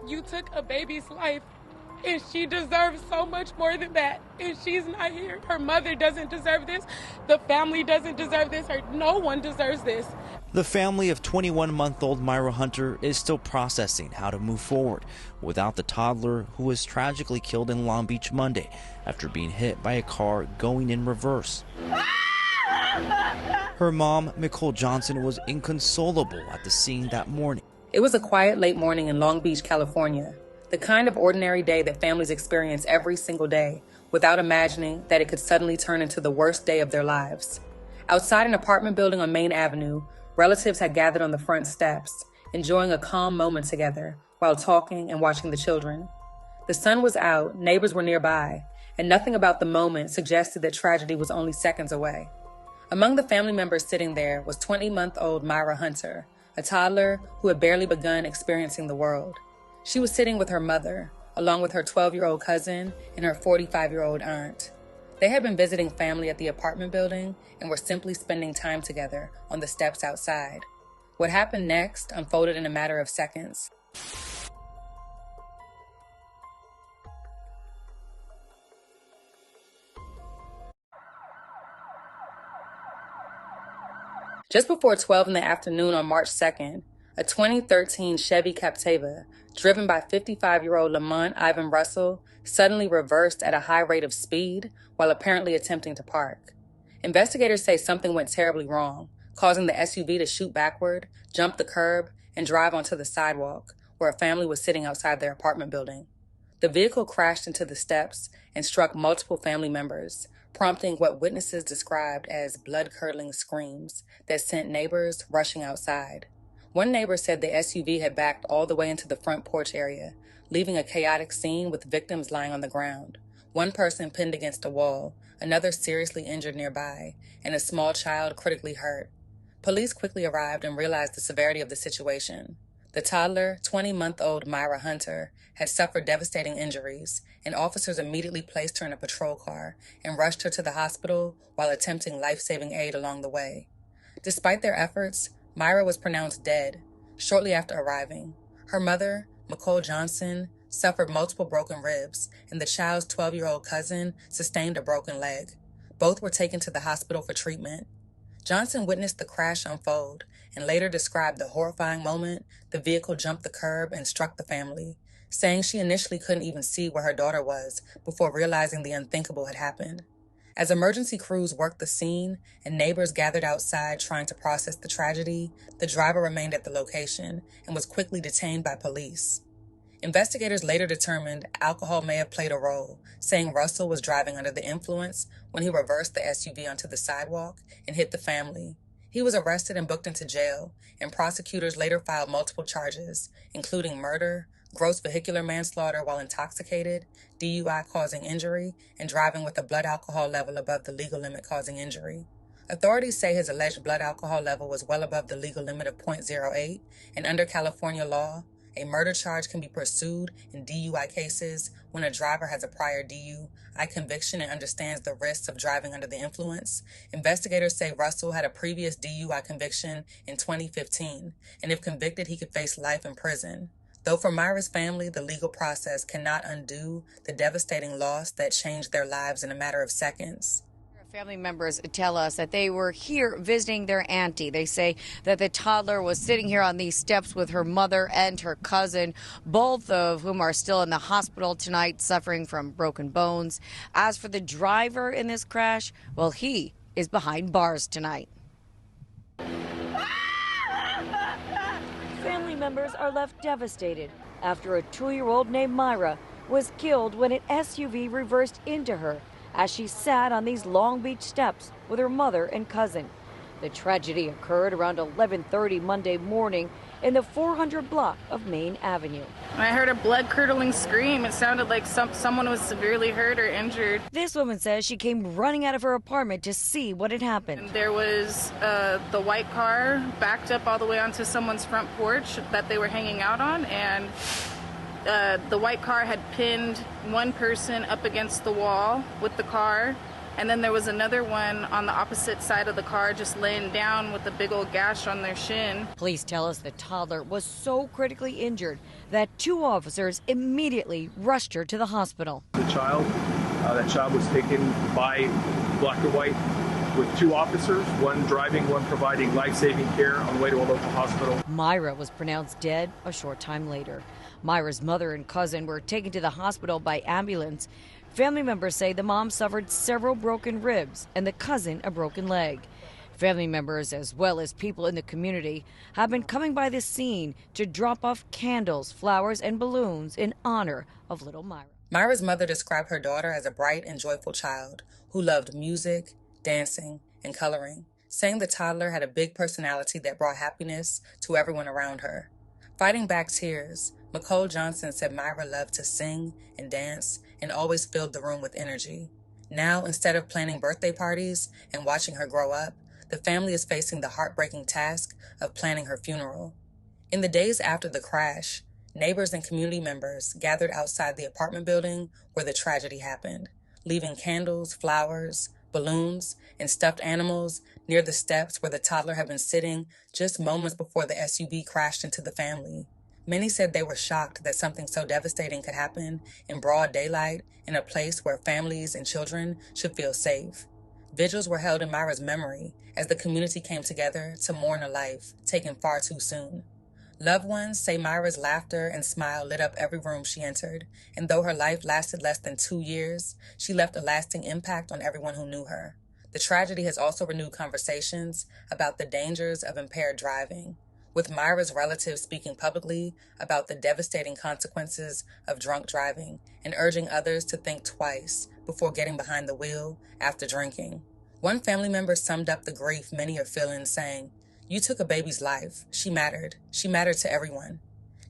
You took a baby's life, and she deserves so much more than that. And she's not here. Her mother doesn't deserve this. The family doesn't deserve this. No one deserves this. The family of 21-month-old Myra Hunter is still processing how to move forward without the toddler who was tragically killed in Long Beach Monday after being hit by a car going in reverse. Her mom, Nicole Johnson, was inconsolable at the scene that morning. It was a quiet late morning in Long Beach, California. The kind of ordinary day that families experience every single day without imagining that it could suddenly turn into the worst day of their lives. Outside an apartment building on Main Avenue, relatives had gathered on the front steps, enjoying a calm moment together while talking and watching the children. The sun was out, neighbors were nearby, and nothing about the moment suggested that tragedy was only seconds away. Among the family members sitting there was 20-month-old Myra Hunter, a toddler who had barely begun experiencing the world. She was sitting with her mother, along with her 12-year-old cousin and her 45-year-old aunt. They had been visiting family at the apartment building and were simply spending time together on the steps outside. What happened next unfolded in a matter of seconds. Just before 12 in the afternoon on March 2nd, a 2013 Chevy Captiva, driven by 55-year-old Lamont Ivan Russell, suddenly reversed at a high rate of speed while apparently attempting to park. Investigators say something went terribly wrong, causing the SUV to shoot backward, jump the curb, and drive onto the sidewalk, where a family was sitting outside their apartment building. The vehicle crashed into the steps and struck multiple family members, prompting what witnesses described as blood-curdling screams that sent neighbors rushing outside. One neighbor said the SUV had backed all the way into the front porch area, leaving a chaotic scene with victims lying on the ground. One person pinned against a wall, another seriously injured nearby, and a small child critically hurt. Police quickly arrived and realized the severity of the situation. The toddler, 20-month-old Myra Hunter, had suffered devastating injuries, and officers immediately placed her in a patrol car and rushed her to the hospital while attempting life-saving aid along the way. Despite their efforts, Myra was pronounced dead shortly after arriving. Her mother, Nicole Johnson, suffered multiple broken ribs, and the child's 12-year-old cousin sustained a broken leg. Both were taken to the hospital for treatment. Johnson witnessed the crash unfold and later described the horrifying moment the vehicle jumped the curb and struck the family, saying she initially couldn't even see where her daughter was before realizing the unthinkable had happened. As emergency crews worked the scene and neighbors gathered outside trying to process the tragedy, the driver remained at the location and was quickly detained by police. Investigators later determined alcohol may have played a role, saying Russell was driving under the influence when he reversed the SUV onto the sidewalk and hit the family. He was arrested and booked into jail, and prosecutors later filed multiple charges, including murder, gross vehicular manslaughter while intoxicated, DUI causing injury, and driving with a blood alcohol level above the legal limit causing injury. Authorities say his alleged blood alcohol level was well above the legal limit of 0.08, and under California law, a murder charge can be pursued in DUI cases when a driver has a prior DUI conviction and understands the risks of driving under the influence. Investigators say Russell had a previous DUI conviction in 2015, and if convicted, he could face life in prison. Though for Myra's family, the legal process cannot undo the devastating loss that changed their lives in a matter of seconds. Family members tell us that they were here visiting their auntie. They say that the toddler was sitting here on these steps with her mother and her cousin, both of whom are still in the hospital tonight suffering from broken bones. As for the driver in this crash, well, he is behind bars tonight. Family members are left devastated after a 2-year-old named Myra was killed when an SUV reversed into her as she sat on these Long Beach steps with her mother and cousin. The tragedy occurred around 11:30 Monday morning in the 400 block of Main Avenue. I heard a blood-curdling scream. It sounded like someone was severely hurt or injured. This woman says she came running out of her apartment to see what had happened. And there was the white car backed up all the way onto someone's front porch that they were hanging out on, and the white car had pinned one person up against the wall with the car, And then there was another one on the opposite side of the car just laying down with a big old gash on their shin. Police tell us the toddler was so critically injured that 2 officers immediately rushed her to the hospital. That child was taken by Black and White with 2 officers, one driving, one providing life-saving care on the way to a local hospital. Myra was pronounced dead a short time later. Myra's mother and cousin were taken to the hospital by ambulance. Family members say the mom suffered several broken ribs and the cousin a broken leg. Family members, as well as people in the community, have been coming by the scene to drop off candles, flowers, and balloons in honor of little Myra. Myra's mother described her daughter as a bright and joyful child who loved music, dancing, and coloring, saying the toddler had a big personality that brought happiness to everyone around her. Fighting back tears, McCole Johnson said Myra loved to sing and dance and always filled the room with energy. Now, instead of planning birthday parties and watching her grow up, the family is facing the heartbreaking task of planning her funeral. In the days after the crash, neighbors and community members gathered outside the apartment building where the tragedy happened, leaving candles, flowers, balloons, and stuffed animals near the steps where the toddler had been sitting just moments before the SUV crashed into the family. Many said they were shocked that something so devastating could happen in broad daylight in a place where families and children should feel safe. Vigils were held in Myra's memory as the community came together to mourn a life taken far too soon. Loved ones say Myra's laughter and smile lit up every room she entered, and though her life lasted less than 2 years, she left a lasting impact on everyone who knew her. The tragedy has also renewed conversations about the dangers of impaired driving, with Myra's relatives speaking publicly about the devastating consequences of drunk driving and urging others to think twice before getting behind the wheel after drinking. One family member summed up the grief many are feeling, saying, "You took a baby's life. She mattered. She mattered to everyone."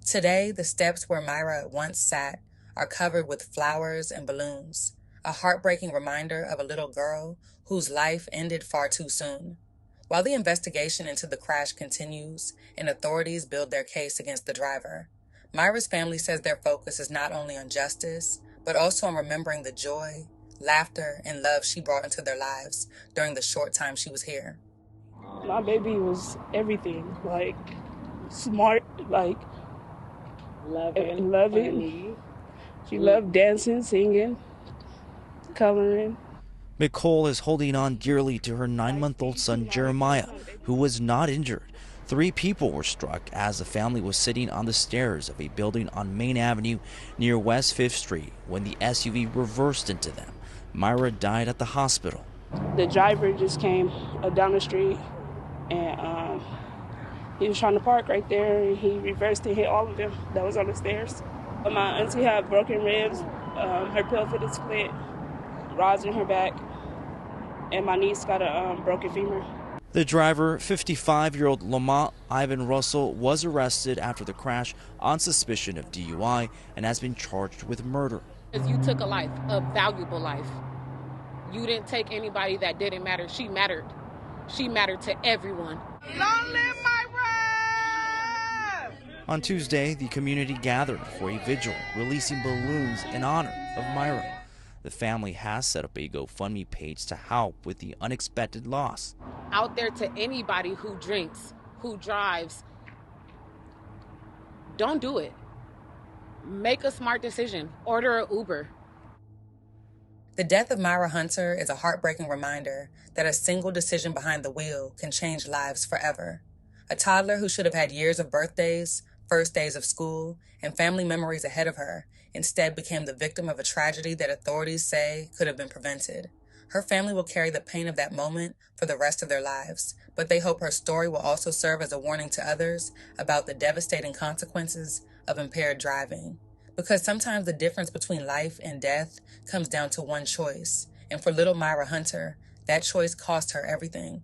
Today, the steps where Myra once sat are covered with flowers and balloons, a heartbreaking reminder of a little girl whose life ended far too soon. While the investigation into the crash continues and authorities build their case against the driver, Myra's family says their focus is not only on justice, but also on remembering the joy, laughter, and love she brought into their lives during the short time she was here. My baby was everything, like smart, like loving. She loved dancing, singing, coloring. McCole is holding on dearly to her 9-month-old son Jeremiah, who was not injured. 3 people were struck as the family was sitting on the stairs of a building on Main Avenue near West 5th Street when the SUV reversed into them. Myra died at the hospital. The driver just came down the street and he was trying to park right there and he reversed and hit all of them that was on the stairs. My auntie had broken ribs, her pelvis is split, rods in her back, and my niece got a broken femur. The driver, 55-year-old Lamont Ivan Russell, was arrested after the crash on suspicion of DUI and has been charged with murder. You took a life, a valuable life. You didn't take anybody that didn't matter. She mattered. She mattered to everyone. Long live Myra! On Tuesday, the community gathered for a vigil, releasing balloons in honor of Myra. The family has set up a GoFundMe page to help with the unexpected loss. Out there to anybody who drinks, who drives, don't do it. Make a smart decision. Order an Uber. The death of Myra Hunter is a heartbreaking reminder that a single decision behind the wheel can change lives forever. A toddler who should have had years of birthdays, first days of school, and family memories ahead of her instead became the victim of a tragedy that authorities say could have been prevented. Her family will carry the pain of that moment for the rest of their lives, but they hope her story will also serve as a warning to others about the devastating consequences of impaired driving. Because sometimes the difference between life and death comes down to one choice, and for little Myra Hunter, that choice cost her everything.